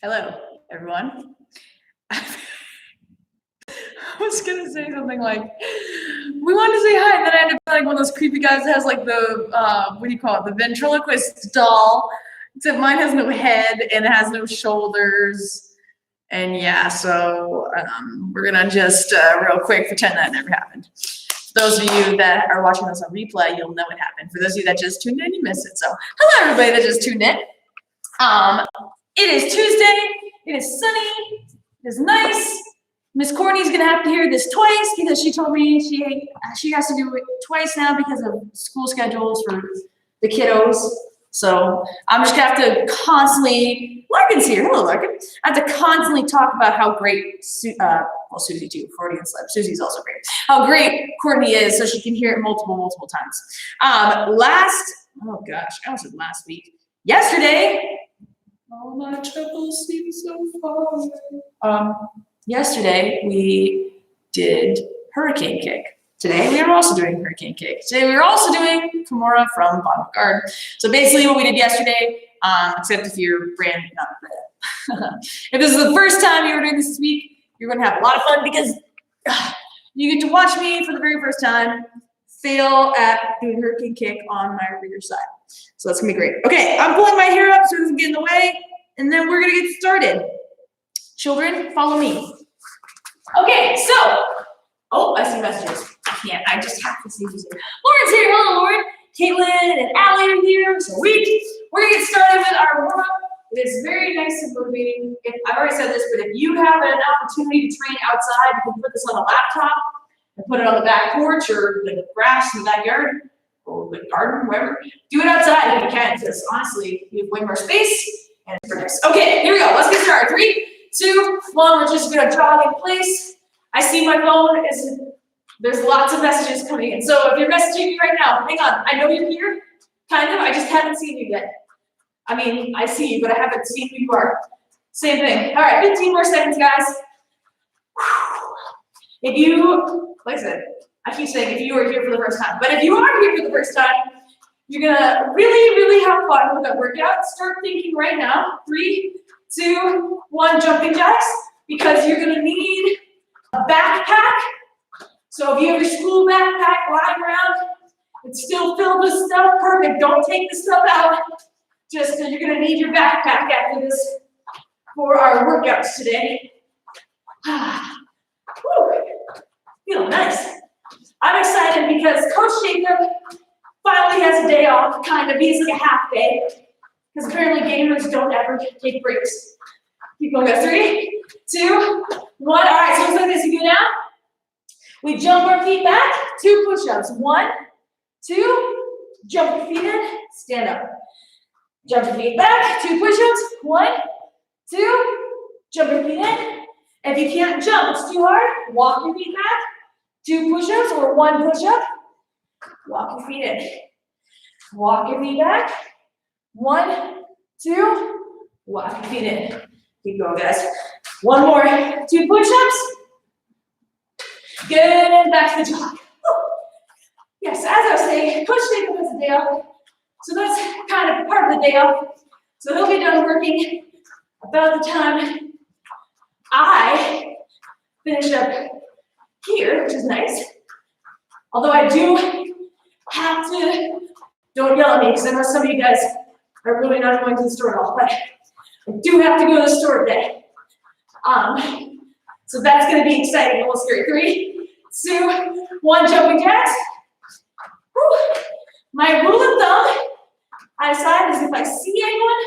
Hello, everyone. I was gonna say something like, we wanted to say hi, and then I ended up like one of those creepy guys that has like the, what do you call it, the ventriloquist doll, except mine has no head and it has no shoulders. And yeah, so we're gonna just real quick pretend that never happened. For those of you that are watching this on replay, you'll know it happened. For those of you that just tuned in, you missed it. So hello, everybody that just tuned in. It is Tuesday, it is sunny, it is nice. Miss Courtney's gonna have to hear this twice because she told me she has to do it twice now because of school schedules for the kiddos. So I'm just gonna have to constantly, Larkin's here, hello Larkin. I have to constantly talk about how great, well Susie too, Freudian slip, Susie's also great. How great Courtney is so she can hear it multiple times. Oh gosh, I almost said last week. Yesterday, all my troubles seem so far away. Yesterday we did Hurricane Kick. Today we are also doing Hurricane Kick. Today we are also doing Kimora from Bottom Guard. So basically what we did yesterday, except if you're if this is the first time you were doing this week, you're gonna have a lot of fun because you get to watch me for the very first time fail at doing Hurricane Kick on my rear side. So that's gonna be great. Okay, I'm pulling my hair up so it doesn't get in the way, and then we're gonna get started. Children, follow me. Okay, so, oh, I see messages. I just have to see who's here. Lauren's here, hello Lauren. Caitlin and Allie are here. So we're gonna get started with our warm-up. It is very nice and motivating. I've already said this, but if you have an opportunity to train outside, you can put this on a laptop and put it on the back porch or the grass in the backyard or the garden, wherever. Do it outside if you can, because honestly, you have way more space and it's pretty nice. Okay, here we go. Let's get started. 3, 2, 1. We're just gonna jog in place. I see my phone there's lots of messages coming in. So if you're messaging me right now, hang on. I know you're here, kind of. I just haven't seen you yet. I mean, I see you, but I haven't seen who you are. Same thing. All right, 15 more seconds, guys. If you, like I said, I keep saying if you are here for the first time, but if you are here for the first time, you're gonna really have fun with that workout. Start thinking right now. 3, 2, 1, jumping jacks, because you're gonna need a backpack. So if you have your school backpack lying around, it's still filled with stuff, perfect. Don't take the stuff out. Just you're gonna need your backpack after this for our workouts today. Feeling nice. I'm excited because Coach Jacob finally has a day off, kind of. He's like a half day, because apparently gamers don't ever take breaks. Keep going, guys. 3, 2, 1. All right, so it looks like this. You do now. We jump our feet back, 2 push-ups. 1, 2, jump your feet in, stand up. Jump your feet back, 2 push-ups. 1, 2, jump your feet in. If you can't jump, it's too hard, walk your feet back, 2 push-ups or 1 push-up. Walk your feet in. Walk your feet back. 1, 2, walk your feet in. Keep going, guys. 1 more, 2 push-ups. Good, and back to the jog. Yes, as I was saying, Coach Jacob has a day off, so that's kind of part of the day off. So he'll be done working about the time I finish up here, which is nice. Although I do have to, don't yell at me, because I know some of you guys are really not going to the store at all, but I do have to go to the store today. So that's going to be exciting, a little scary. 3, 2, 1, jumping jacks. Whew. My rule of thumb, I decide, is if I see anyone,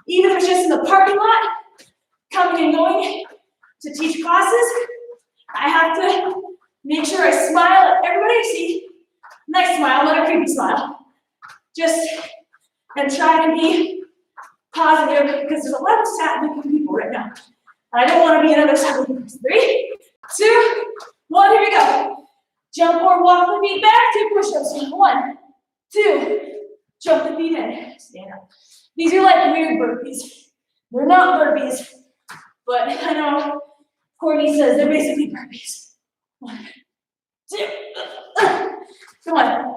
even if it's just in the parking lot, coming and going to teach classes, I have to make sure I smile at everybody. See, nice smile, not a creepy smile. And try to be positive, because there's a lot of sad-looking people right now. And I don't want to be another sad-looking person. 3, 2, 1, here we go. Jump or walk the feet back, 2 push-ups. 1, 2, jump the feet in, stand up. These are like weird burpees. They're not burpees, but I know Courtney says they're basically burpees. 1, 2, come on.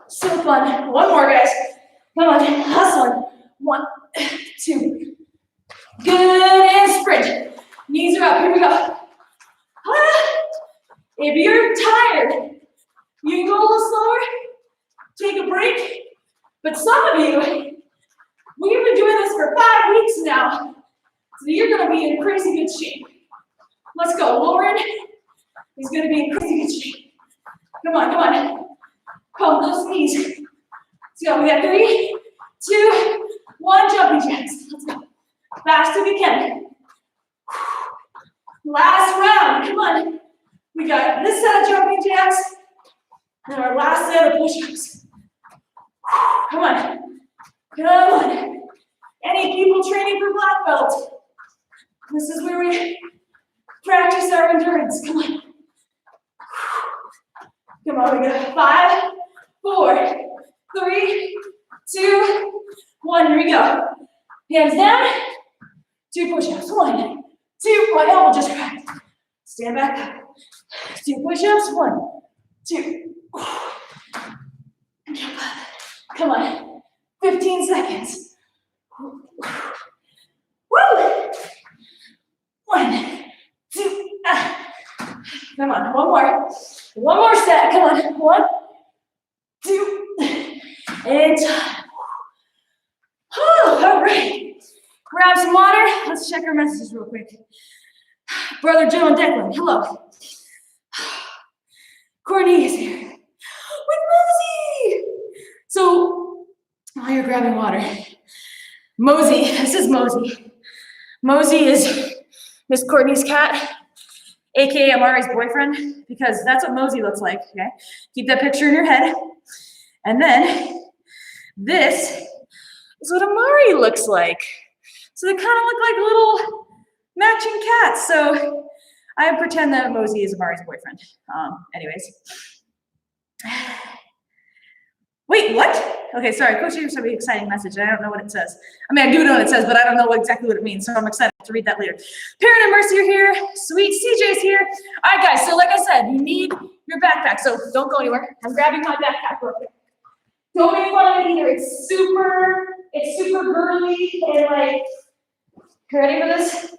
So fun. 1 more, guys. Come on, last one. 1, 2. Good, and sprint. Knees are up, here we go. If you're tired, you can go a little slower, take a break. But some of you, we've been doing this for 5 weeks now, so you're gonna be in crazy good shape. Let's go, Lauren is gonna be in crazy good shape. Come on, come on. Come, those knees. Let's go, we got 3, 2, 1, jumping jacks. Let's go, fast as we can. Last round, come on. We got this set of jumping jacks, and our last set of push-ups. Come on, come on. Any people training for black belt? This is where we practice our endurance, come on. Come on, we got 5, 4, 3, 2, 1, here we go. Hands down, 2 push-ups, 1, 2, my elbow just cracked. Stand back up. 2 push-ups, 1, 2. Come on, 15 seconds. Woo! 1, 2, Come on, one more set, come on, 1, 2, and time. All right, grab some water. Let's check our messages real quick. Brother Joe and Declan, hello. Courtney is here with Mosey. So, while you're grabbing water, Mosey, this is Mosey. Mosey is Miss Courtney's cat, AKA Amari's boyfriend, because that's what Mosey looks like, okay? Keep that picture in your head. And then, this is what Amari looks like. So they kind of look like little matching cats. So I pretend that Mosey is Amari's boyfriend. Anyways. Wait, what? Okay, sorry, Coach gave some exciting message. I don't know what it says. I mean, I do know what it says, but I don't know exactly what it means, so I'm excited to read that later. Perrin and Mercy are here. Sweet, CJ's here. All right, guys, so like I said, you need your backpack, so don't go anywhere. I'm grabbing my backpack real quick. Don't make fun of it either. It's super girly and like, you ready for this?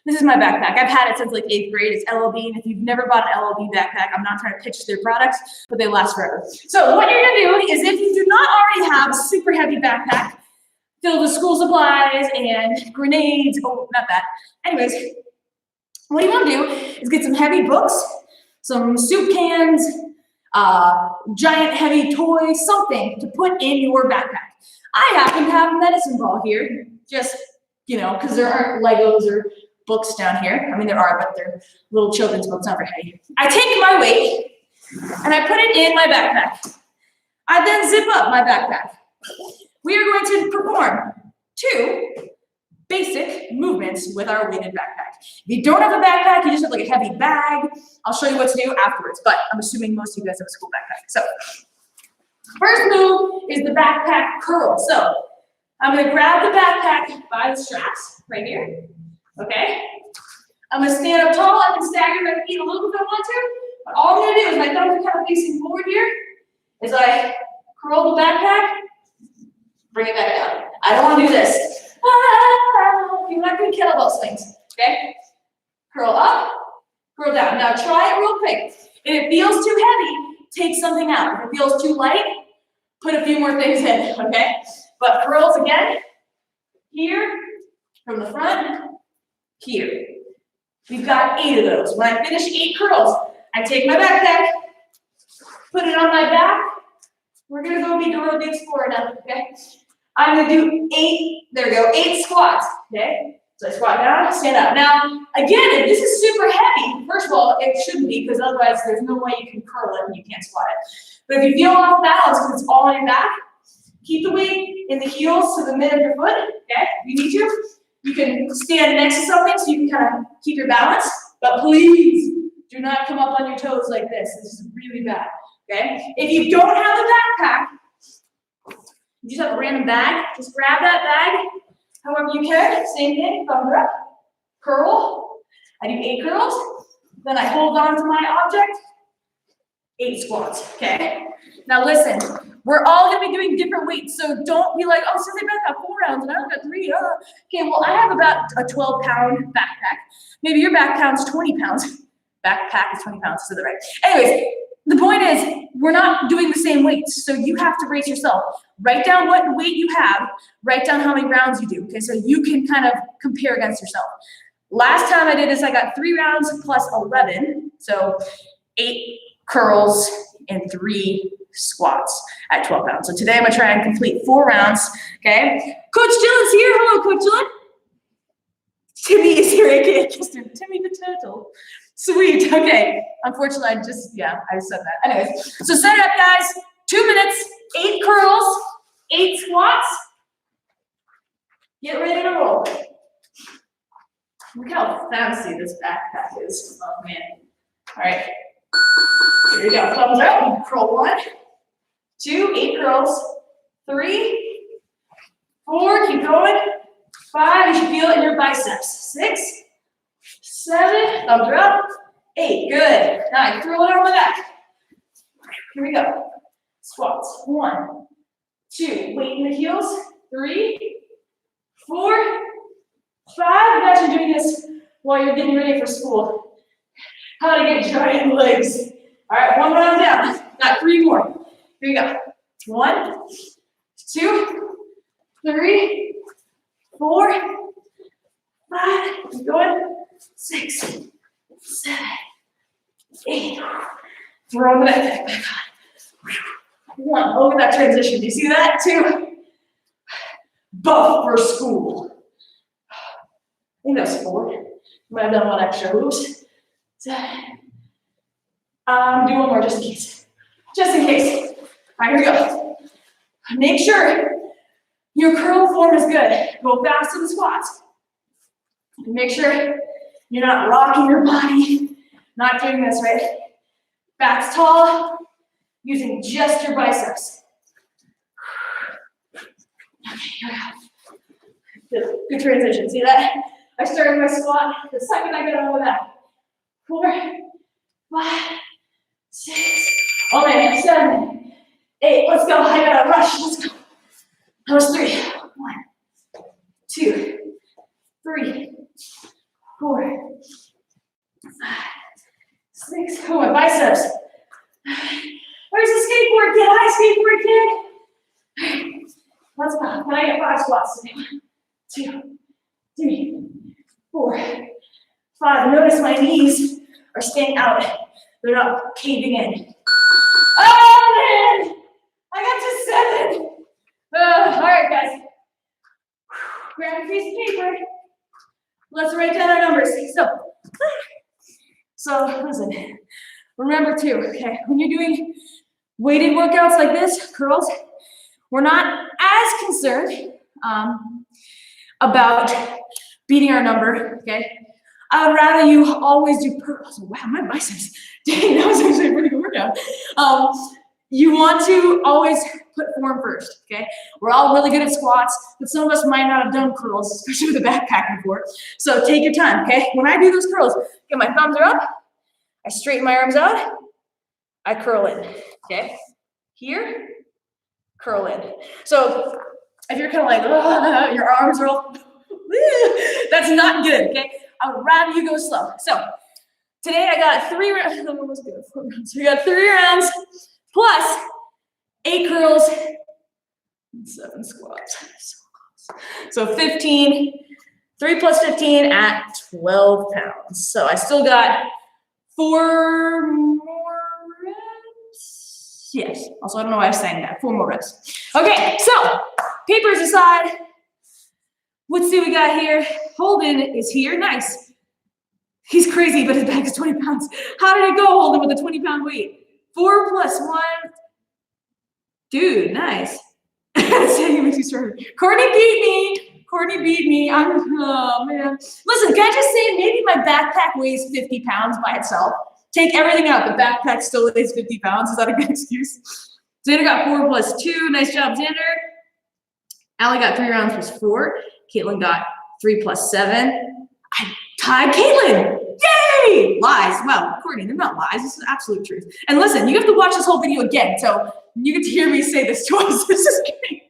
This is my backpack. I've had it since like 8th grade. It's LLB, and if you've never bought an LLB backpack, I'm not trying to pitch their products, but they last forever. So what you're gonna do is, if you do not already have a super heavy backpack filled with school supplies and grenades, oh, not that. Anyways, what you wanna do is get some heavy books, some soup cans, giant heavy toys, something to put in your backpack. I happen to have a medicine ball here, just, you know, because there aren't Legos or books down here. I mean, there are, but they're little children's books, not very heavy. I take my weight and I put it in my backpack. I then zip up my backpack. We are going to perform 2 basic movements with our weighted backpack. If you don't have a backpack, you just have like a heavy bag. I'll show you what to do afterwards, but I'm assuming most of you guys have a school backpack. So, first move is the backpack curl. So, I'm gonna grab the backpack by the straps, right here, okay? I'm gonna stand up tall. I can stagger my feet a little bit if I want to, but all I'm gonna do is my thumbs are kind of facing forward here, is I curl the backpack, bring it back down. I don't wanna do this. You're not doing kettlebell swings, okay? Curl up, curl down. Now try it real quick. If it feels too heavy, take something out. If it feels too light, put a few more things in, okay? But curls again, here, from the front, here. We've got 8 of those. When I finish 8 curls, I take my backpack, put it on my back. We're gonna go be Dora the Explorer now, okay? I'm gonna do 8, there we go, 8 squats, okay? So I squat down, stand up. Now, again, if this is super heavy, first of all, it shouldn't be, because otherwise there's no way you can curl it and you can't squat it. But if you feel off balance because it's all on your back, keep the weight in the heels to the mid of your foot, okay? If you need to. You can stand next to something so you can kind of keep your balance, but please do not come up on your toes like this. This is really bad, okay? If you don't have a backpack, you just have a random bag, just grab that bag however you can. Same thing, thumbs up, curl. I do 8 curls, then I hold on to my object, 8 squats, okay? Now listen, we're all gonna be doing different weights, so don't be like, oh, Sensei Beth got 4 rounds and I only got 3. Okay, well, I have about a 12-pound backpack. Maybe your backpack's 20 pounds. Backpack is 20 pounds, so they're right. Anyways, the point is, we're not doing the same weights, so you have to brace yourself. Write down what weight you have, write down how many rounds you do, okay, so you can kind of compare against yourself. Last time I did this, I got 3 rounds plus 11, so 8 curls and 3 squats at 12 pounds. So today I'm gonna try and complete 4 rounds, okay? Coach Dylan's here. Hello, Coach Dylan. Timmy is here, aka Timmy the Turtle. Sweet, okay. Unfortunately, I said that. Anyways, so set it up, guys. 2 minutes, 8 curls, 8 squats. Get ready to roll. Look how fancy this backpack is. Oh, man. All right. Here we go. Thumbs up. Curl 1, 2, 8 curls, 3, 4, keep going. 5, you should feel it in your biceps. 6, 7, thumbs are up. 8, good. 9, throw it on the back. Here we go. Squats. 1, 2, weight in the heels. 3, 4, 5. Imagine doing this while you're getting ready for school. How to get giant legs. All right, 1 round down. Got 3 more. Here we go. 1, 2, 3, 4, 5. Keep going. 6, 7, 8. Throw the backpack back on. 1. Look at that transition. Do you see that? 2. Buff for school. I think that was 4. Might have done 1 extra. Oops. Do 1 more just in case. Just in case. All right, here we go. Make sure your curl form is good. Go fast in the squats. Make sure you're not rocking your body. Not doing this, right? Back's tall, using just your biceps. Okay, here we go. Good transition. See that? I started my squat the second I got over that. 4, 5, 6, oh man, 7, 8. Let's go. I gotta rush. Let's go. That was 3. 1, 2, 3, 4, 5, 6. Oh, my biceps. Where's the skateboard kid? Hi, skateboard kid. Let's go. Can I get 5 squats today? 1, 2, 3, 4, 5. Notice my knees are staying out. They're not caving in. Oh man! I got to 7. All right, guys. Grab a piece of paper. Let's write down our numbers. So listen. Remember too, okay, when you're doing weighted workouts like this, curls, we're not as concerned about beating our number, okay? I would rather you always do wow, my biceps. Dang, that was actually a pretty good workout. You want to always put form first, okay? We're all really good at squats, but some of us might not have done curls, especially with a backpack before. So take your time, okay? When I do those curls, okay, my thumbs are up, I straighten my arms out, I curl in, okay? Here, curl in. So if you're kind of like, oh, your arms are all, that's not good, okay? I would rather you go slow. So today I got 3 rounds, that was good, 4 rounds. We got 3 rounds plus 8 curls, 7 squats. So 15, 3 plus 15 at 12 pounds. So I still got 4 more reps. Yes, also I don't know why I was saying that, 4 more reps. Okay, so papers aside, let's see what we got here. Holden is here, nice. He's crazy, but his bag is 20 pounds. How did it go, Holden, with a 20-pound weight? 4 plus 1. Dude, nice. Saying makes you stronger. Courtney beat me. Courtney beat me. Oh man. Listen, can I just say maybe my backpack weighs 50 pounds by itself? Take everything out. The backpack still weighs 50 pounds. Is that a good excuse? Xander got 4 plus 2. Nice job, Xander. Allie got 3 rounds plus 4. Caitlin got 3 plus 7. I tied Caitlin. Really? Lies. Well, Courtney, they're not lies. This is absolute truth. And listen, you have to watch this whole video again, so you get to hear me say this twice. This is great.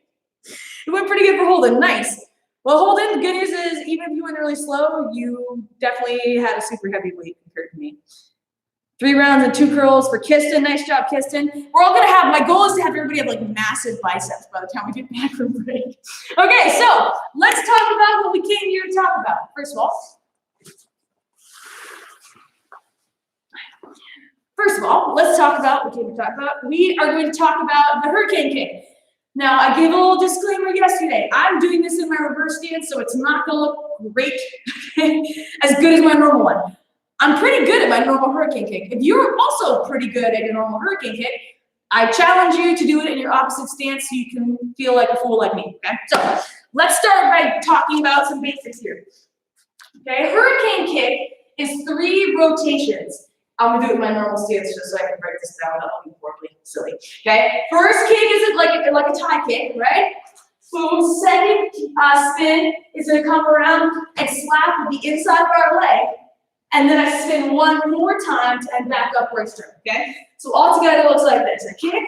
It went pretty good for Holden. Nice. Well, Holden, the good news is, even if you went really slow, you definitely had a super heavy weight compared to me. 3 rounds and 2 curls for Kiston. Nice job, Kiston. We're all gonna have, my goal is to have everybody have like massive biceps by the time we get back from break. Okay, so let's talk about what we came here to talk about. First of all, let's talk about what we came to talk about. We are going to talk about the hurricane kick. Now, I gave a little disclaimer yesterday. I'm doing this in my reverse stance, so it's not gonna look great, as good as my normal one. I'm pretty good at my normal hurricane kick. If you're also pretty good at your normal hurricane kick, I challenge you to do it in your opposite stance so you can feel like a fool like me, okay? So, let's start by talking about some basics here. Okay, hurricane kick is 3 rotations. I'm gonna do it in my normal stance just so I can break this down without being horribly silly. Okay, first kick is like a tie kick, right? Boom, second spin is gonna come around and slap with the inside of our leg. And then I spin one more time and back up where I start, okay? So all together it looks like this. A kick,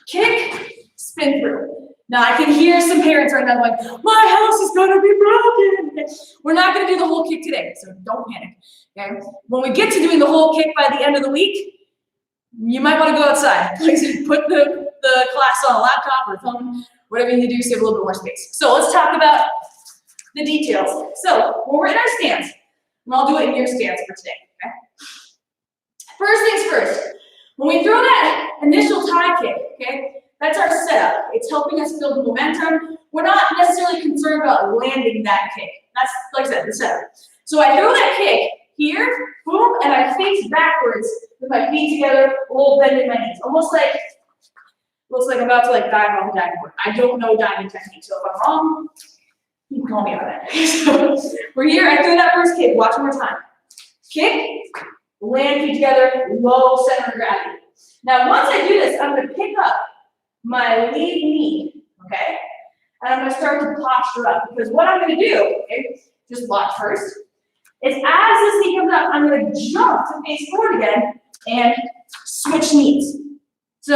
kick, spin through. Now I can hear some parents right now going, my house is gonna be broken. Okay? We're not gonna do the whole kick today, so don't panic, okay? When we get to doing the whole kick by the end of the week, you might wanna go outside. Please put the class on a laptop or phone, whatever you need to do so you have a little bit more space. So let's talk about the details. So when we're in our stance, and I'll do it in your stance for today, okay? First things first, when we throw that initial tie kick, okay, that's our setup. It's helping us build momentum. We're not necessarily concerned about landing that kick. That's, like I said, the setup. So I throw that kick here, boom, and I face backwards with my feet together, a little bend in my knees. Almost like, looks like I'm about to like dive off the diving board. I don't know diving technique, so if I'm wrong, you can call me on that. So we're here, I threw that first kick, watch one more time. Kick, land feet together, low center of gravity. Now once I do this, I'm gonna pick up my lead knee, okay? And I'm gonna start to posture up, because what I'm gonna do, okay, just watch first, is as this knee comes up, I'm gonna jump to face forward again and switch knees. So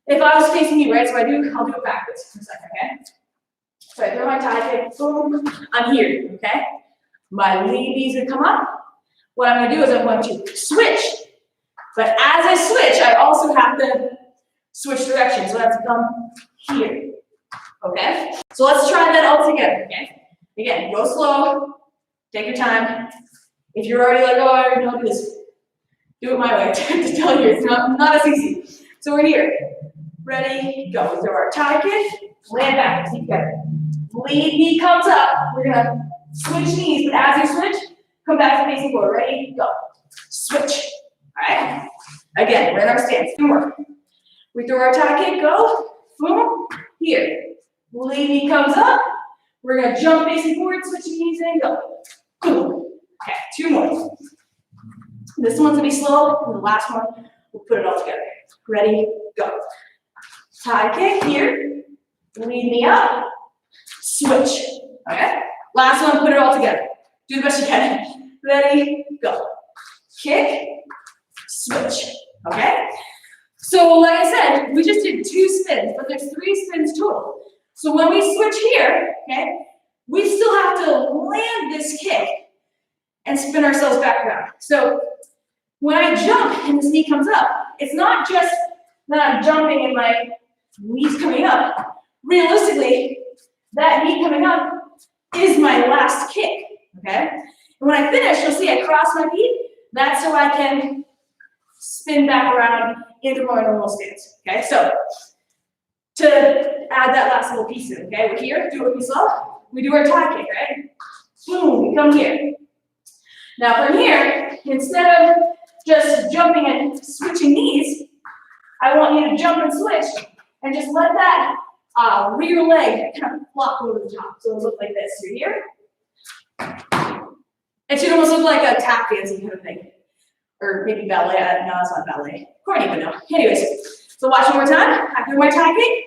if I was facing you, right, I'll do it backwards for a second, okay? So I throw my tie kick, boom, I'm here, okay? My lead knee's gonna come up. What I'm gonna do is I'm going to switch. But as I switch, I also have to switch directions. So I have to come here, okay? So let's try that all together, okay? Again, go slow, take your time. If you're already like, oh, I already know this, do it my way. To tell you, it's not as easy. So we're here. Ready, go. Throw our tie kick, land back, keep together. Lead knee comes up. We're gonna switch knees, but as you switch, come back to facing forward. Ready, go. Switch. All right. Again, we're in our stance. 2 more. We throw our tie kick, go. Boom. Here. Lead knee comes up. We're gonna jump facing forward, switching knees and go. Boom. Okay, 2 more. This one's gonna be slow, and the last one, we'll put it all together. Ready, go. Tie kick here. Lead knee up. Switch. Okay? Last one, put it all together. Do the best you can. Ready, go. Kick, switch. Okay? So, like I said, we just did 2 spins, but there's 3 spins total. So when we switch here, okay, we still have to land this kick and spin ourselves back around. So when I jump and this knee comes up, it's not just that I'm jumping and my knee's coming up. Realistically, that knee coming up is my last kick, okay? And when I finish, you'll see I cross my feet. That's so I can spin back around into my normal stance, okay? So to add that last little piece in, okay? We're here, do it with me slow. We do our tie kick, right? Boom, we come here. Now from here, instead of just jumping and switching knees, I want you to jump and switch and just let that rear leg kind of flop over the top. So it'll look like this. You're here. It should almost look like a tap dancing kind of thing. Or maybe ballet. No, it's not ballet. Courtney would know. Anyways, so watch one more time. I do my tie kick.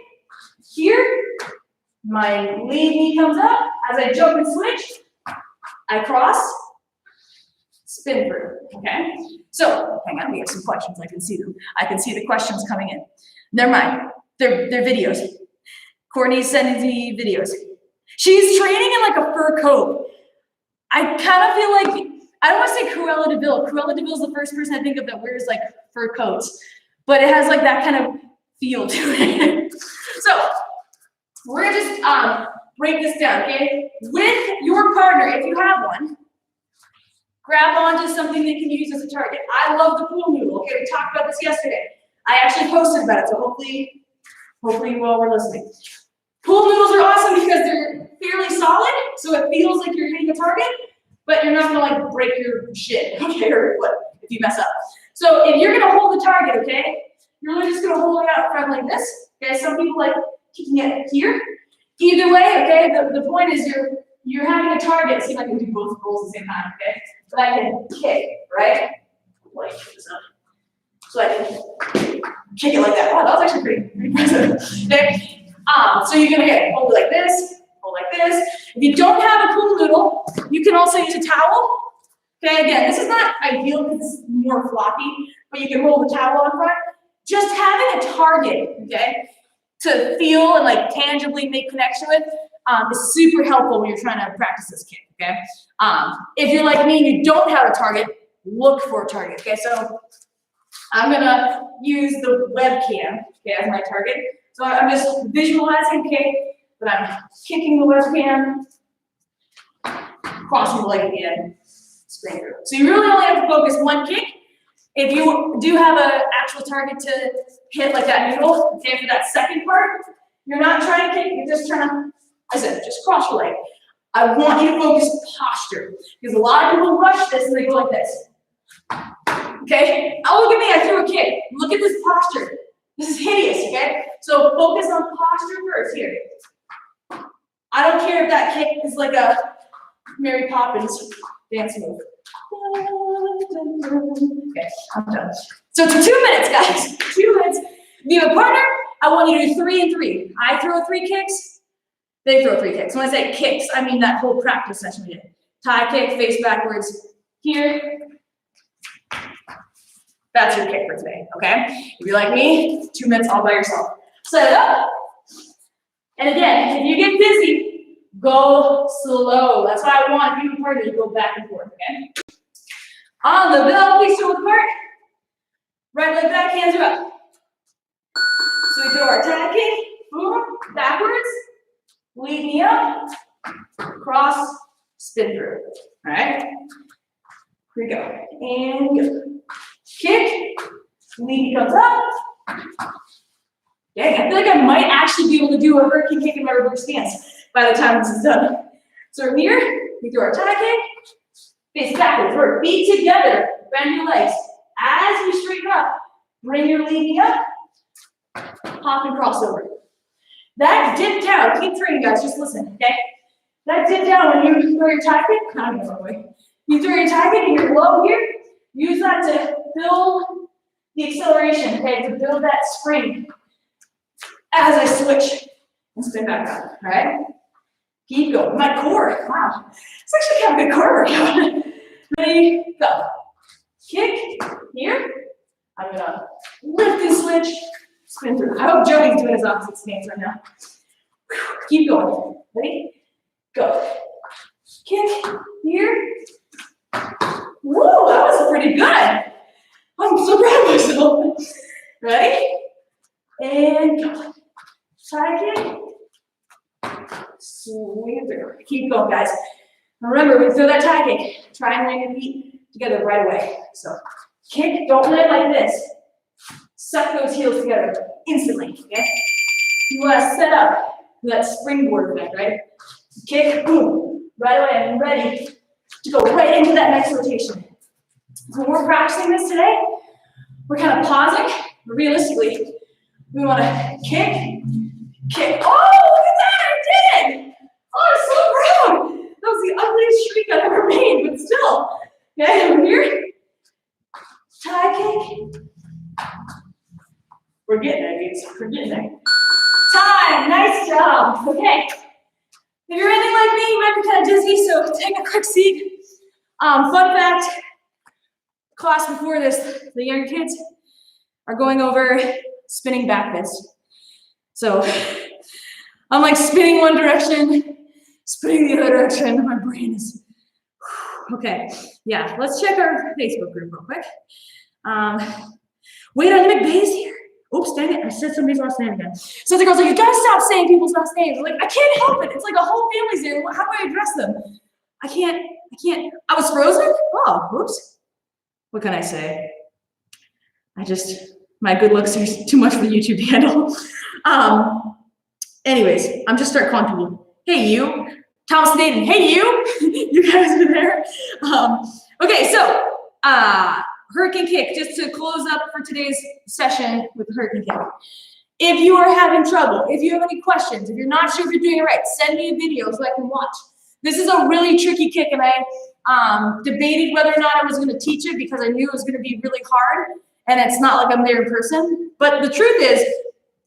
Here, my lead knee comes up. As I jump and switch, I cross, spin through, okay? So, hang on, we have some questions, I can see them. I can see the questions coming in. Never mind, they're videos. Courtney's sending me videos. She's training in like a fur coat. I kind of feel like, I don't want to say Cruella de Vil. Cruella de Vil is the first person I think of that wears like fur coats, but it has like that kind of feel to it. So, we're gonna just break this down, okay? With your partner, if you have one, grab onto something they can use as a target. I love the pool noodle, okay? We talked about this yesterday. I actually posted about it, so hopefully you all were listening. Pool noodles are awesome because they're fairly solid, so it feels like you're hitting a target, but you're not gonna like break your shit, okay, or what, if you mess up. So if you're gonna hold the target, okay, you're really just gonna hold it out front like this, okay? Some people like kicking it here. Either way, okay, the point is you're having a target. See if I can do both rolls at the same time, okay? So I can kick, right? Like this up. So I can kick it like that. Wow, that was actually pretty impressive. Okay? So you're gonna hold it like this, hold like this. If you don't have a pool noodle, you can also use a towel. Okay, again, this is not ideal because it's more floppy, but you can hold the towel on front. Just having a target, okay, to feel and like tangibly make connection with is super helpful when you're trying to practice this kick, okay? If you're like me and you don't have a target, look for a target, okay? So I'm gonna use the webcam, okay, as my target. So I'm just visualizing, okay, that I'm kicking the webcam, crossing the leg at the end, spring through. So you really only have to focus one kick. If you do have an actual target to hit like that noodle, okay, for that second part, you're not trying to kick, you're just trying to, I said, just cross your leg. I want you to focus posture, because a lot of people rush this and they go like this. Okay? Oh, look at me, I threw a kick. Look at this posture. This is hideous, okay? So focus on posture first, here. I don't care if that kick is like a Mary Poppins dance move. Okay, I'm done. So for 2 minutes, guys, 2 minutes. If you have a partner, I want you to do 3 and 3. I throw 3 kicks, they throw 3 kicks. When I say kicks, I mean that whole practice session we did. Tie kick, face backwards, here. That's your kick for today, okay? If you're like me, 2 minutes all by yourself. Set it up. And again, if you get dizzy, go slow. That's why I want you and partner to go back and forth, okay? On the bell, please toe apart. Right leg back, hands are up. So we do our tie kick, boom, backwards, lead me up, cross, spin through. All right? Here we go. And go. Kick, lead comes up. Dang, I feel like I might actually be able to do a hurricane kick in my reverse stance by the time this is done. So from here, we do our tie kick, face backwards, we're feet together, bend your legs. As you straighten up, bring your lead up, hop and cross over. That dip down, keep training guys, just listen, okay? That dip down when you throw your tie kick, I don't know, you throw your tie kick and you're low here, use that to build the acceleration, okay, to build that spring as I switch and spin back up, all right? Keep going. My core, wow, it's actually kind of a good core workout. Ready, go. Kick, here. I'm gonna lift and switch, spin through. I hope Joey's doing his opposite stance right now. Keep going. Ready, go. Kick, here. Woo, that was pretty good. I'm so proud of myself. Ready? And go. Tie kick. Swing through. Keep going, guys. Remember, when you throw that tie kick, try and land your feet together right away. So, kick, don't land like this. Suck those heels together instantly, okay? You want to set up that springboard effect, right? Kick, boom, right away, I'm ready to go right into that next rotation. When we're practicing this today, we're kind of pausing, but realistically, we want to kick, kick. Oh, look at that, I did it! Oh, I'm so proud! That was the ugliest streak I've ever made, but still. Okay, over here. Tie kick. We're getting there, dudes. We're getting there. Time, nice job. Okay. If you're anything like me, you might be kind of dizzy, so take a quick seat. Fun fact, class before this, the younger kids are going over spinning back fist. So I'm like spinning one direction, spinning the other direction. My brain is, okay. Yeah, let's check our Facebook group real quick. Wait, I'm McBay's here. Oops, dang it, I said somebody's last name again. So the girl's like, you gotta stop saying people's last names. I'm like, I can't help it. It's like a whole family's here. How do I address them? I can't. I was frozen? Oh, whoops. What can I say? My good looks are too much for YouTube to handle. Anyways, I'm just start calling people, hey you, Thomas Naden, hey you, you guys are there. Okay, so Hurricane Kick, just to close up for today's session with the Hurricane Kick. If you are having trouble, if you have any questions, if you're not sure if you're doing it right, send me a video so I can watch. This is a really tricky kick, and I debated whether or not I was going to teach it because I knew it was going to be really hard, and it's not like I'm there in person. But the truth is,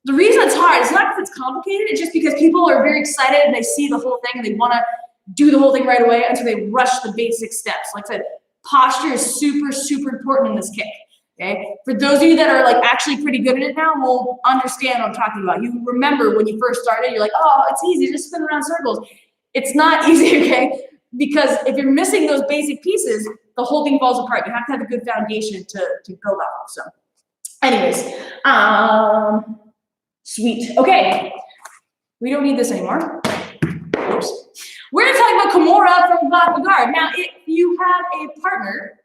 the reason it's hard is not because it's complicated, it's just because people are very excited and they see the whole thing and they want to do the whole thing right away, and so they rush the basic steps. Like I said, posture is super, super important in this kick. Okay? For those of you that are like actually pretty good at it now, will understand what I'm talking about. You remember when you first started, you're like, oh, it's easy, just spin around circles. It's not easy, okay? Because if you're missing those basic pieces, the whole thing falls apart. You have to have a good foundation to build off of. So, anyways, sweet. Okay, we don't need this anymore. Oops. We're gonna talk about Kimora from Bot Guard. Now, if you have a partner,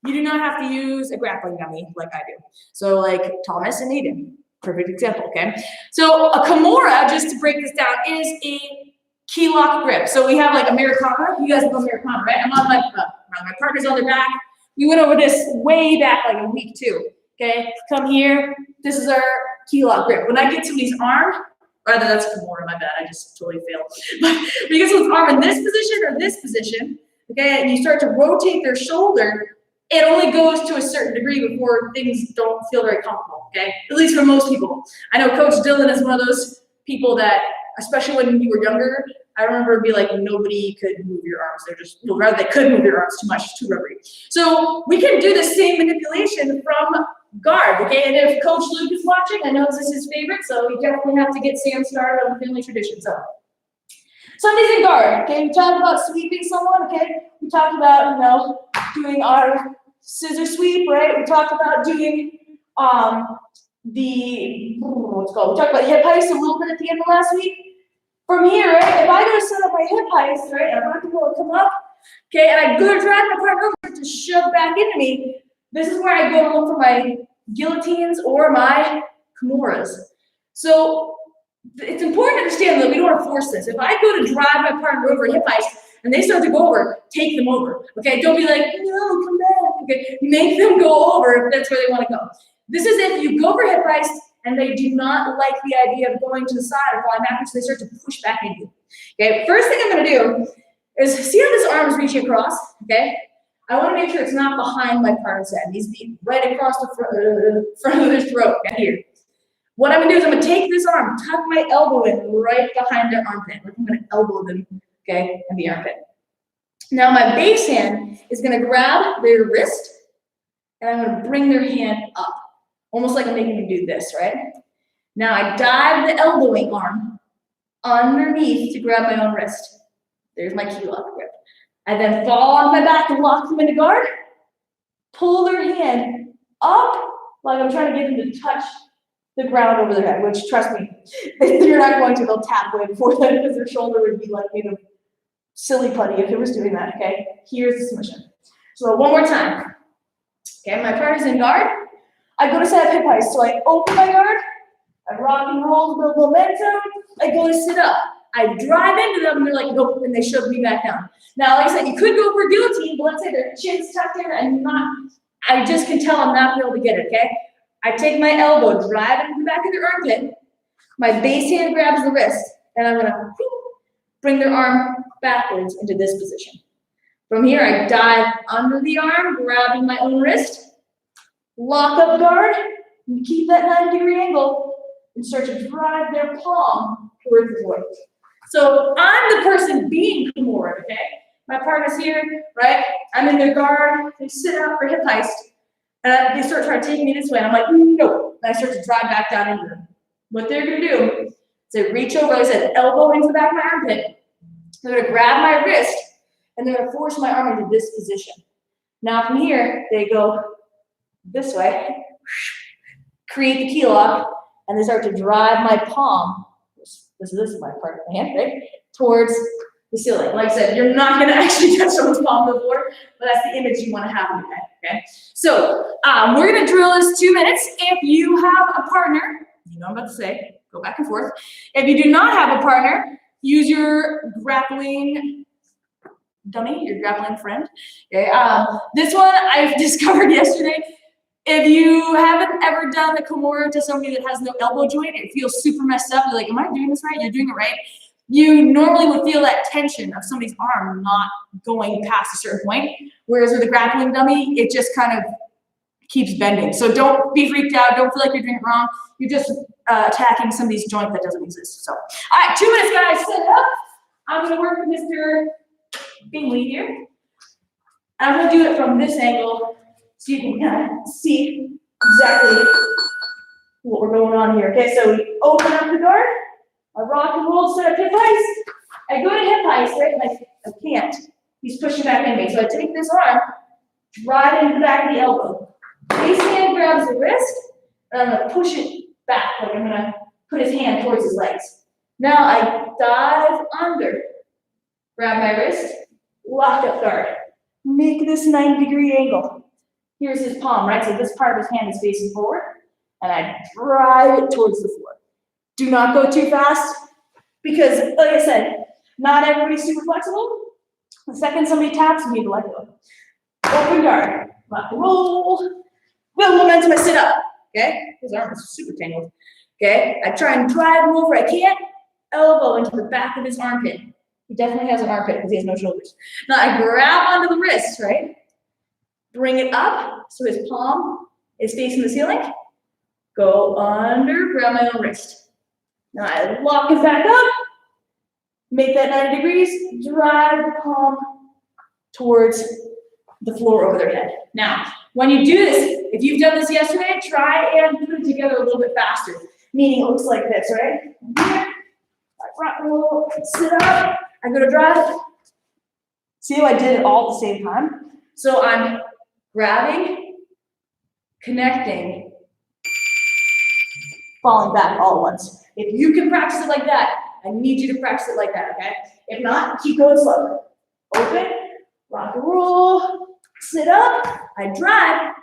you do not have to use a grappling dummy like I do. So, like Thomas and Aiden, perfect example. Okay. So a Kimora, just to break this down, is a key lock grip. So we have like Americana. You guys know Americana, right? I'm on my partner's on their back. We went over this way back like in week 2. Okay, come here. This is our key lock grip. When I get somebody's arm, rather that's Kimora, my bad. I just totally failed. But when you get someone's arm in this position or this position, okay, and you start to rotate their shoulder, it only goes to a certain degree before things don't feel very comfortable. Okay, at least for most people. I know Coach Dylan is one of those people that, especially when you were younger, I remember it'd be like nobody could move your arms. They're just, well, rather they could move your arms too much, it's too rubbery. So we can do the same manipulation from guard, okay? And if Coach Luke is watching, I know this is his favorite, so we definitely have to get Sam started on the family tradition. So Sundays in guard, okay? We talked about sweeping someone, okay? We talked about, you know, doing our scissor sweep, right? We talked about doing we talked about hip heist a little bit at the end of last week. From here, right, if I go to set up my hip heist, right, and I'm not going to come up, okay, and I go to drag my partner over to shove back into me, this is where I go to look for my guillotines or my Kimoras. So it's important to understand that we don't want to force this. If I go to drive my partner over in hip heist and they start to go over, take them over, okay? Don't be like, no, come back, okay? Make them go over if that's where they want to go. This is if you go for hip heist and they do not like the idea of going to the side or falling backwards, so they start to push back into you. Okay, first thing I'm gonna do is, see how this arm is reaching across, okay? I wanna make sure it's not behind my partner's head. It needs to be right across the front of their throat, right here. What I'm gonna do is I'm gonna take this arm, tuck my elbow in right behind their armpit. Like I'm gonna elbow them, okay, in the armpit. Now my base hand is gonna grab their wrist and I'm gonna bring their hand up. Almost like I'm making them do this, right? Now I dive the elbowing arm underneath to grab my own wrist. There's my key lock grip. I then fall on my back and lock them into guard. Pull their hand up like I'm trying to get them to touch the ground over their head, which, trust me, you're not going to. They'll tap way before that because their shoulder would be like made of silly putty if it was doing that, okay? Here's the submission. So one more time. Okay, my partner's in guard. I go to set up hip heist, so I open my guard, I rock and roll, build momentum, I go to sit up. I drive into them, and they're like, nope, and they shove me back down. Now, like I said, you could go for guillotine, but let's say their chin's tucked in, and I just can tell I'm not able to get it, okay? I take my elbow, drive it into the back of their armpit, my base hand grabs the wrist, and I'm gonna bring their arm backwards into this position. From here, I dive under the arm, grabbing my own wrist, lock up guard, and keep that 90-degree angle, and start to drive their palm towards the void. So I'm the person being Kimora, okay? My partner's here, right? I'm in their guard. They sit up for hip heist. And they start trying to take me this way. And I'm like, no. And I start to drive back down into them. What they're going to do is they reach over, like I said, elbow into the back of my armpit. They're going to grab my wrist, and they're going to force my arm into this position. Now from here, they go this way, create the key lock, and they start to drive my palm, this is my part of my hand, right, towards the ceiling. Like I said, you're not going to actually touch someone's palm on the floor, but that's the image you want to have in your head, okay? So we're going to drill this 2 minutes. If you have a partner, you know what I'm about to say, go back and forth. If you do not have a partner, use your grappling dummy, your grappling friend. Okay. This one I've discovered yesterday. If you haven't ever done the Kimora to somebody that has no elbow joint, it feels super messed up. You're like, am I doing this right? You're doing it right. You normally would feel that tension of somebody's arm not going past a certain point. Whereas with a grappling dummy, it just kind of keeps bending. So don't be freaked out. Don't feel like you're doing it wrong. You're just attacking somebody's joint that doesn't exist. So, all right, 2 minutes, guys. Set up. I'm going to work with Mr. Bingley here. I'm going to do it from this angle so you can kind of see exactly what we're going on here. Okay, so we open up the guard. I rock and roll, set up hip heist. I go to hip heist, right? And I can't. He's pushing back in me. So I take this arm, drive into the back of the elbow. His hand grabs the wrist, and I'm going to push it back. Like I'm going to put his hand towards his legs. Now I dive under, grab my wrist, lock up guard. Make this 90-degree angle. Here's his palm, right? So this part of his hand is facing forward, and I drive it towards the floor. Do not go too fast, because like I said, not everybody's super flexible. The second somebody taps, you need to let go. Open guard, rock and roll. Build momentum, I sit up, okay? His arm is super tangled, okay? I try and drive him over, I can't. Elbow into the back of his armpit. He definitely has an armpit because he has no shoulders. Now I grab onto the wrist, right? Bring it up so his palm is facing the ceiling. Go under, grab my own wrist. Now I lock it back up, make that 90 degrees, drive the palm towards the floor over their head. Now, when you do this, if you've done this yesterday, try and put it together a little bit faster. Meaning it looks like this, right? Here, I rock and roll, sit up, I go to drive. See how I did it all at the same time? So I'm grabbing, connecting, falling back all at once. If you can practice it like that, I need you to practice it like that, okay? If not, keep going slow. Open, rock and roll, sit up, I drive.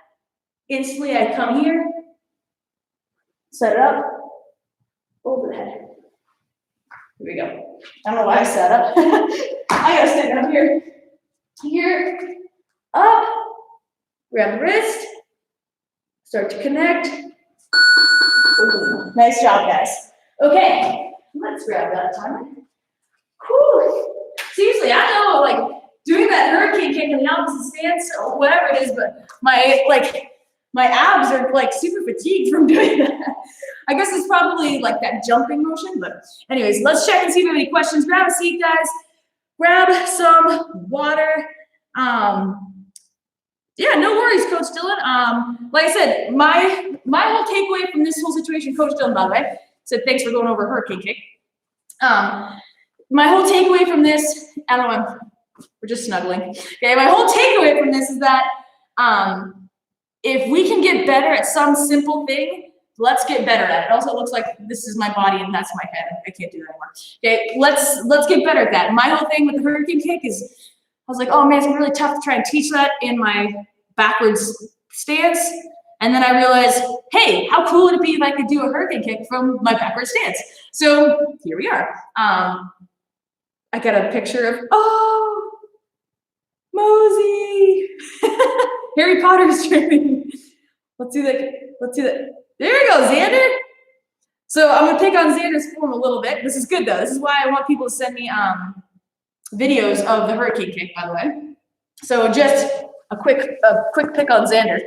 Instantly, I come here, set it up, over the head. Here we go. I don't know why I sat up. I gotta stand up here. Here, up, grab the wrist, start to connect. Ooh, nice job, guys. Okay, let's grab that timer. Whew. Seriously, I know, like, doing that hurricane kick in the opposite stance or whatever it is, but my abs are like super fatigued from doing that. I guess it's probably like that jumping motion, but anyways, let's check and see if we have any questions. Grab a seat, guys. Grab some water. Yeah, no worries, Coach Dylan. Like I said, my whole takeaway from this whole situation, Coach Dylan, by the way, said thanks for going over hurricane kick. My whole takeaway from this, I don't know, we're just snuggling. Okay, my whole takeaway from this is that if we can get better at some simple thing, let's get better at it. It also looks like this is my body and that's my head. I can't do that anymore. Okay, let's get better at that. My whole thing with the hurricane kick is, I was like, oh man, it's gonna be really tough to try and teach that in my backwards stance. And then I realized, hey, how cool would it be if I could do a hurricane kick from my backwards stance? So here we are. I got a picture of, oh, Mosey. Harry Potter's training. Let's do that. There you go, Xander. So I'm gonna pick on Xander's form a little bit. This is good though. This is why I want people to send me videos of the hurricane kick, by the way. So just a quick pick on Xander.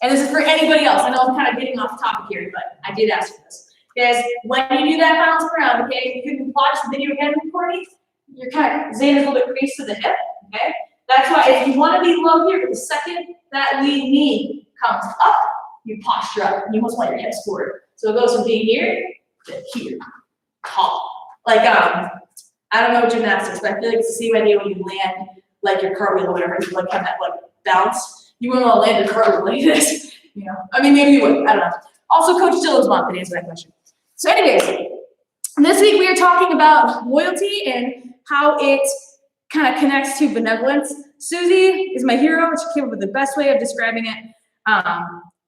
And this is for anybody else. I know I'm kind of getting off topic here, but I did ask for this. Guys, when you do that balance around, okay, you can watch the video again recording. You're kind of, Xander's a little bit creased to the hip. okay? That's why if you want to be low here, the second that lead knee comes up, you posture up. You almost want your hips forward. So it goes from being here to here, tall. Like, I don't know gymnastics, but I feel like it's the same idea when you land like your cartwheel or whatever, you like have that like bounce. You wouldn't want to land your cartwheel like this, you know? I mean, maybe you would, I don't know. Also, Coach Dylan's mom can answer that question. So anyways, this week we are talking about loyalty and how it kind of connects to benevolence. Susie is my hero. She came up with the best way of describing it.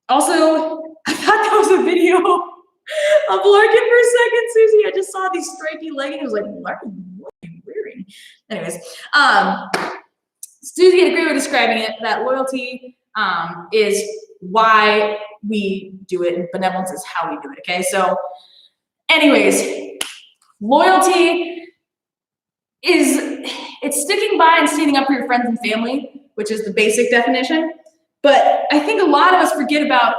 Also, I thought that was a video of Larkin for a second, Susie. I just saw these stripy leggings. I was like, Larkin, what are you wearing? Anyways, Susie had a great way of describing it, that loyalty is why we do it, and benevolence is how we do it, okay? So, anyways, loyalty it's sticking by and standing up for your friends and family, which is the basic definition. But I think a lot of us forget about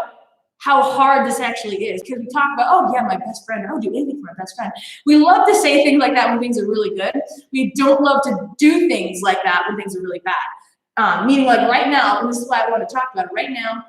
how hard this actually is, because we talk about, oh yeah, my best friend, I'll do anything for my best friend. We love to say things like that when things are really good. We don't love to do things like that when things are really bad. Meaning like right now, and this is why I want to talk about it right now,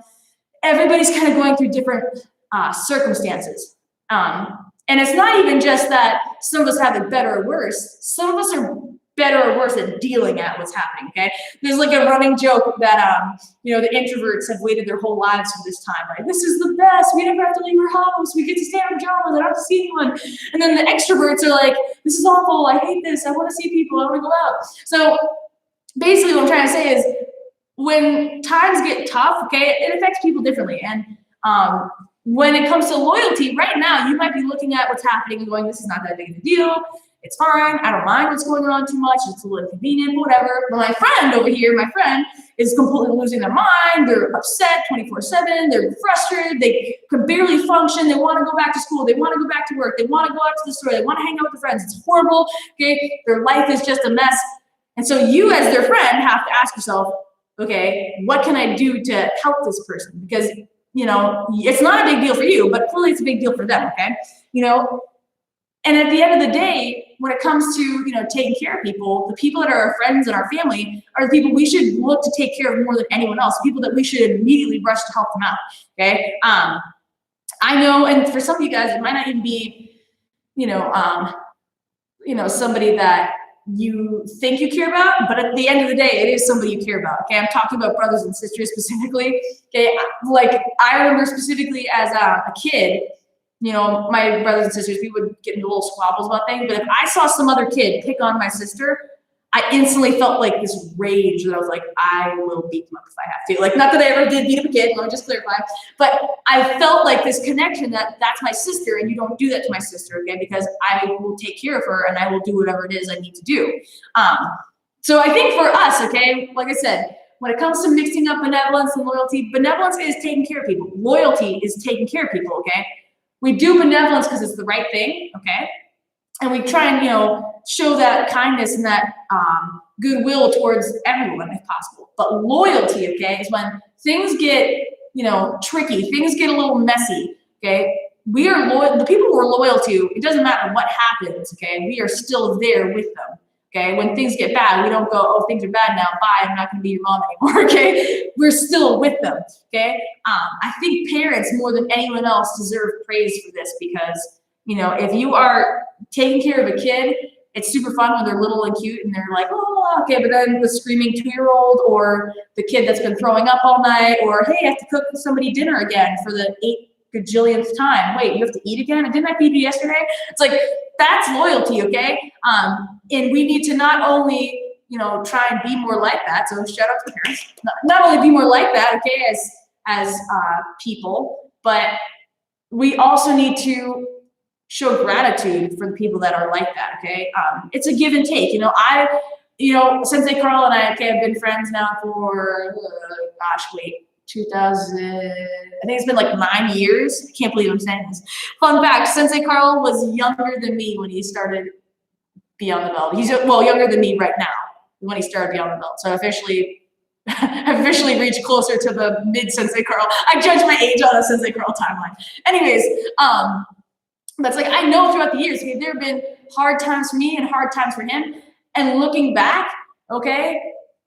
everybody's kind of going through different circumstances. And it's not even just that some of us have it better or worse. Some of us are better or worse at dealing at what's happening, okay? There's like a running joke that, you know, the introverts have waited their whole lives for this time. Like, this is the best. We never have to leave our house. We get to stay on pajamas. I don't have to see anyone. And then the extroverts are like, this is awful. I hate this. I want to see people. I want to go out. So basically what I'm trying to say is when times get tough, okay, it affects people differently. And when it comes to loyalty, right now, you might be looking at what's happening and going, this is not that big of a deal. It's fine. I don't mind what's going on too much. It's a little inconvenient, whatever. But my friend over here, my friend is completely losing their mind. They're upset 24/7. They're frustrated. They can barely function. They want to go back to school. They want to go back to work. They want to go out to the store. They want to hang out with their friends. It's horrible. Okay, their life is just a mess. And so you, as their friend, have to ask yourself, okay, what can I do to help this person? Because, you know, it's not a big deal for you, but clearly it's a big deal for them, okay? You know, and at the end of the day, when it comes to, you know, taking care of people, the people that are our friends and our family are the people we should look to take care of more than anyone else, people that we should immediately rush to help them out, okay? I know, and for some of you guys, it might not even be, you know, somebody that you think you care about, but at the end of the day, it is somebody you care about, okay? I'm talking about brothers and sisters specifically, okay? Like, I remember specifically as a kid, you know, my brothers and sisters, we would get into little squabbles about things, but if I saw some other kid pick on my sister, I instantly felt like this rage that I was like, I will beat them up if I have to. Like, not that I ever did beat up a kid, let me just clarify, but I felt like this connection that that's my sister and you don't do that to my sister, okay? Because I will take care of her and I will do whatever it is I need to do. So I think for us, okay, like I said, when it comes to mixing up benevolence and loyalty, benevolence is taking care of people. Loyalty is taking care of people, okay? We do benevolence because it's the right thing, okay? And we try and, you know, show that kindness and that goodwill towards everyone if possible. But loyalty, okay, is when things get, you know, tricky, things get a little messy, okay? We are loyal, the people we're loyal to, it doesn't matter what happens, okay? We are still there with them, okay? When things get bad, we don't go, oh, things are bad now, bye, I'm not gonna be your mom anymore, okay? We're still with them, okay? I think parents, more than anyone else, deserve praise for this because, you know, if you are taking care of a kid, it's super fun when they're little and cute and they're like, oh, okay, but then the screaming 2-year-old or the kid that's been throwing up all night or, hey, I have to cook somebody dinner again for the 8 gajillionth time. Wait, you have to eat again? Didn't I feed you yesterday? It's like, that's loyalty, okay? And we need to not only, you know, try and be more like that, so shout out to the parents, not only be more like that, okay, as people, but we also need to show gratitude for the people that are like that, okay? It's a give and take, you know, Sensei Carl and I, okay, have been friends now for, 2000, I think it's been like 9 years. I can't believe I'm saying this. Fun fact, Sensei Carl was younger than me when he started Beyond the Belt. He's, well, younger than me right now when he started Beyond the Belt. So I've officially reached closer to the mid-Sensei Carl. I judge my age on a Sensei Carl timeline. Anyways, but it's like, I know throughout the years, okay, there have been hard times for me and hard times for him. And looking back, okay,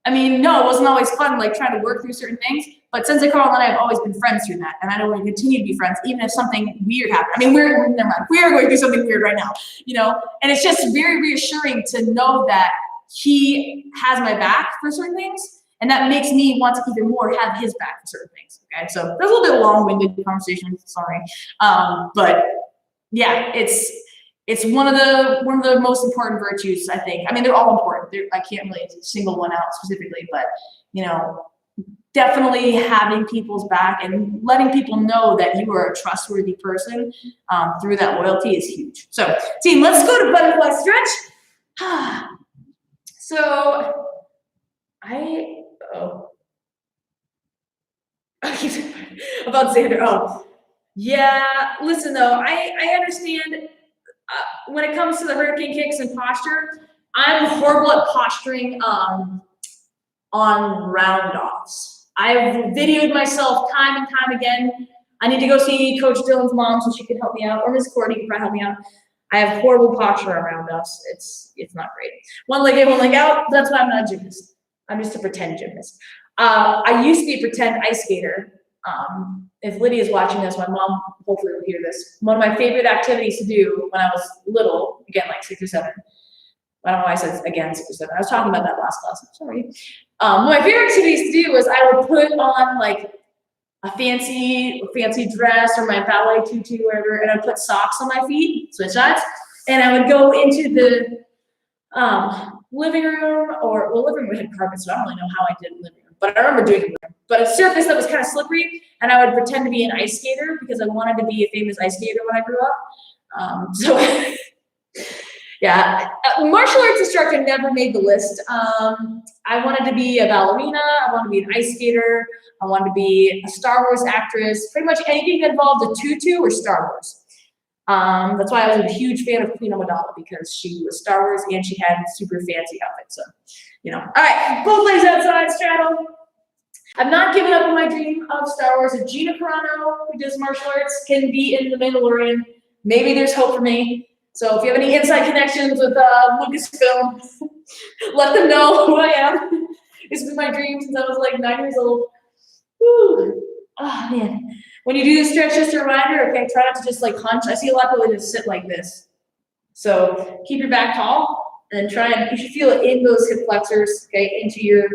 I mean, no, it wasn't always fun, like trying to work through certain things, but Sensei Carl and I have always been friends through that, and I don't want to continue to be friends, even if something weird happened. I mean, never mind, we are going through something weird right now, you know, and it's just very reassuring to know that he has my back for certain things, and that makes me want to even more have his back for certain things, okay? So that's a little bit long-winded conversation, sorry, but yeah, it's one of the most important virtues, I think. I mean, they're all important. I can't really single one out specifically, but you know, definitely having people's back and letting people know that you are a trustworthy person through that loyalty is huge. So, team, let's go to butterfly stretch. So, about Xander. Oh, yeah. Listen though, I understand. When it comes to the hurricane kicks and posture, I'm horrible at posturing on round offs. I've videoed myself time and time again. I need to go see Coach Dylan's mom so she can help me out, or Miss Courtney can probably help me out. I have horrible posture on round offs. It's not great. One leg in, one leg out. That's why I'm not a gymnast. I'm just a pretend gymnast. I used to be a pretend ice skater. If Lydia's watching this, my mom hopefully will hear this. One of my favorite activities to do when I was little, again, like 6 or 7. I don't know why I said again 6 or 7. I was talking about that last class. I'm sorry. One of my favorite activities to do was I would put on like a fancy dress or my ballet tutu or whatever, and I'd put socks on my feet, switch sides, and I would go into the living room, or well, living room had carpet, so I don't really know how I did living room, but I remember doing it. But a surface that was kind of slippery, and I would pretend to be an ice skater because I wanted to be a famous ice skater when I grew up. So yeah, martial arts instructor never made the list. I wanted to be a ballerina. I wanted to be an ice skater. I wanted to be a Star Wars actress. Pretty much anything that involved a tutu or Star Wars. That's why I was a huge fan of Queen Amidala, because she was Star Wars and she had super fancy outfits. So, you know. All right, both legs outside, straddle. I've not given up on my dream of Star Wars. If Gina Carano, who does martial arts, can be in The Mandalorian, maybe there's hope for me. So if you have any inside connections with Lucasfilm, let them know who I am. It's been my dream since I was like 9 years old. Whew. Oh man. When you do the stretch, just a reminder, okay, try not to just like hunch. I see a lot of people just sit like this. So keep your back tall and try and, you should feel it in those hip flexors, okay, into your,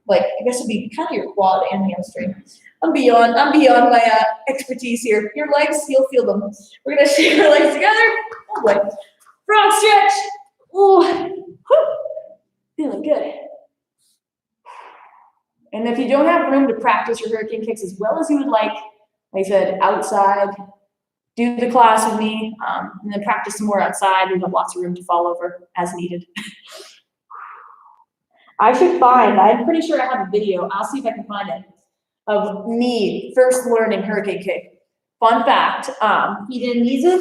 like, I guess it'd be kind of your quad and hamstring. I'm beyond my expertise here. Your legs, you'll feel them. We're gonna shake our legs together. Oh boy. Frog stretch. Ooh. Whew. Feeling good. And if you don't have room to practice your hurricane kicks as well as you would like I said, outside, do the class with me, and then practice some more outside. We have lots of room to fall over as needed. I should find, I'm pretty sure I have a video, I'll see if I can find it, of me first learning hurricane kick. Fun fact, feet in, knees in,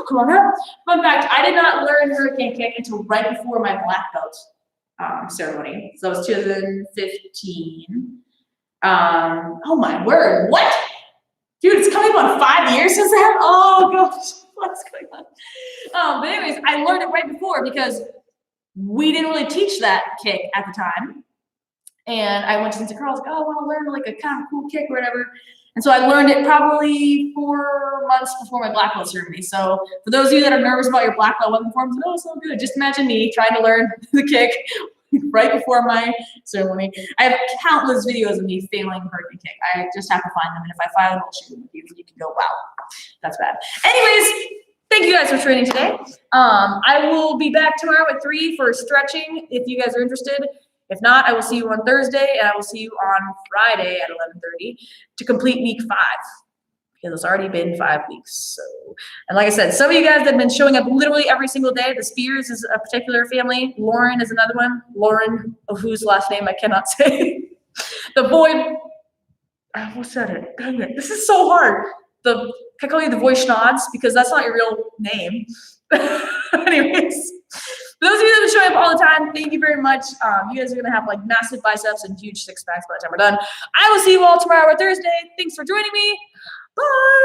come on up. Fun fact, I did not learn hurricane kick until right before my black belt ceremony. So it was 2015. Oh my word, what? Dude, it's coming up on 5 years since that? Oh gosh, what's going on? But anyways, I learned it right before because we didn't really teach that kick at the time. And I went to Sensei Carl, I was like, oh, I want to learn like a kind of cool kick or whatever. And so I learned it probably 4 months before my black belt ceremony. So for those of you that are nervous about your black belt weapon forms, no, it's so good. Just imagine me trying to learn the kick right before my ceremony. I have countless videos of me failing hurricane kick. I just have to find them. And if I find them, I'll share them with you. You can go, wow, that's bad. Anyways, thank you guys for training today. I will be back tomorrow at 3 for stretching if you guys are interested. If not, I will see you on Thursday, and I will see you on Friday at 11:30 to complete week 5, because it's already been 5 weeks. So, and like I said, some of you guys that have been showing up literally every single day. The Spears is a particular family. Lauren is another one. Lauren, of whose last name I cannot say. The boy, what's that? Dang it, this is so hard. Can I call you the Voishnads? Because that's not your real name. Anyways. For those of you that have been showing up all the time, thank you very much. You guys are going to have like massive biceps and huge six packs by the time we're done. I will see you all tomorrow or Thursday. Thanks for joining me. Bye.